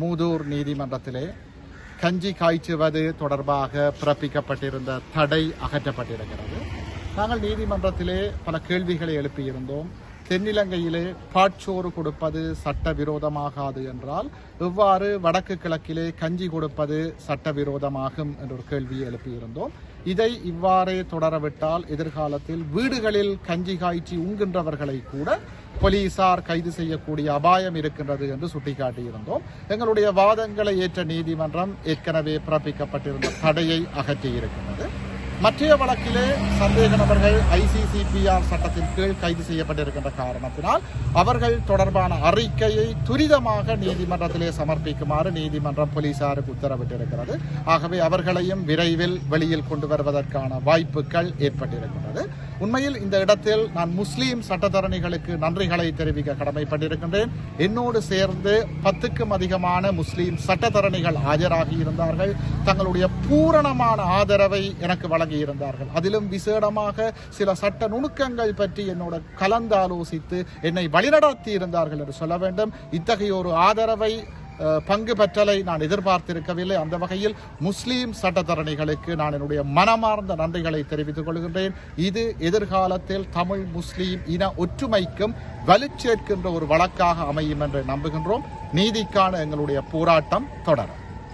மூதூர் நீதிமன்றத்திலே கஞ்சி காய்ச்சுவது தொடர்பாக பிறப்பிக்கப்பட்டிருந்த தடை அகற்றப்பட்டிருக்கிறது. நாங்கள் நீதிமன்றத்திலே பல கேள்விகளை எழுப்பியிருந்தோம். தென்னிலங்கையிலே பாட்சோறு கொடுப்பது சட்டவிரோதமாகாது என்றால் எவ்வாறு வடக்கு கிழக்கிலே கஞ்சி கொடுப்பது சட்டவிரோதமாகும் என்ற ஒரு கேள்வியை எழுப்பியிருந்தோம். இதை இவ்வாறே தொடரவிட்டால் எதிர்காலத்தில் வீடுகளில் கஞ்சி காய்ச்சி உண்கின்றவர்களை கூட போலீசார் கைது செய்யக்கூடிய அபாயம் இருக்கின்றது என்று சுட்டிக்காட்டியிருந்தோம். எங்களுடைய வாதங்களை ஏற்ற நீதிமன்றம் ஏற்கனவே பிறப்பிக்கப்பட்டிருந்த தடையை அகற்றியிருக்கிறது. மற்றைய வழக்கிலே சந்தேக நபர்கள் ICCPR சட்டத்தின் கீழ் கைது செய்யப்பட்டிருக்கின்ற காரணத்தினால் அவர்கள் தொடர்பான அறிக்கையை துரிதமாக நீதிமன்றத்திலே சமர்ப்பிக்குமாறு நீதிமன்றம் போலீசாருக்கு உத்தரவிட்டிருக்கிறது. ஆகவே அவர்களையும் விரைவில் வெளியில் கொண்டு வருவதற்கான வாய்ப்புகள் ஏற்பட்டிருக்கிறது. உண்மையில் இந்த இடத்தில் நான் முஸ்லீம் சட்டத்தரணிகளுக்கு நன்றிகளை தெரிவிக்க கடமைப்பட்டிருக்கின்றேன். என்னோடு சேர்ந்து 10க்கும் அதிகமான முஸ்லீம் சட்டத்தரணிகள் ஆஜராகி இருந்தார்கள். தங்களுடைய பூரணமான ஆதரவை எனக்கு வழங்கியிருந்தார்கள். அதிலும் விசேடமாக சில சட்ட நுணுக்கங்கள் பற்றி என்னோட கலந்தாலோசித்து என்னை வழிநடத்தி இருந்தார்கள் என்று சொல்ல வேண்டும். இத்தகைய ஒரு ஆதரவை பங்கு பெற்றலை நான் எதிர்பார்த்திருக்கவில்லை. அந்த வகையில் முஸ்லீம் சட்டத்தரணிகளுக்கு நான் என்னுடைய மனமார்ந்த நன்றிகளை தெரிவித்துக் கொள்கின்றேன். இது எதிர்காலத்தில் தமிழ் முஸ்லீம் இன ஒற்றுமைக்கும் வலுச்சேர்க்கின்ற ஒரு வழக்காக அமையும் என்று நம்புகின்றோம். நீதிக்கான எங்களுடைய போராட்டம் தொடரும்.